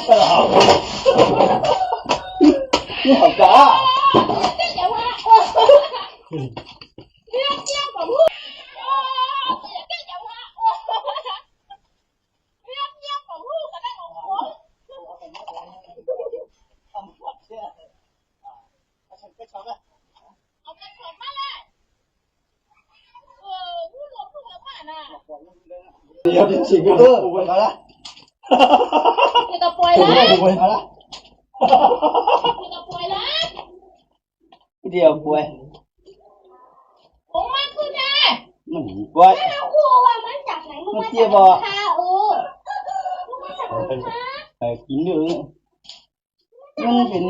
นี่ของจ้าเดี๋ยวจริงๆป่วยมาละนี่ก็ป่วยแล้วป่วยมาละนี่ก็ป่วยแล้วเดี๋ยวป่วยผมมันคือไงมันป่วยถ้าเราคู่ว่ามันจากไหนมันมาจากข้ามันมาจากข้ากินเยอะมันเป็น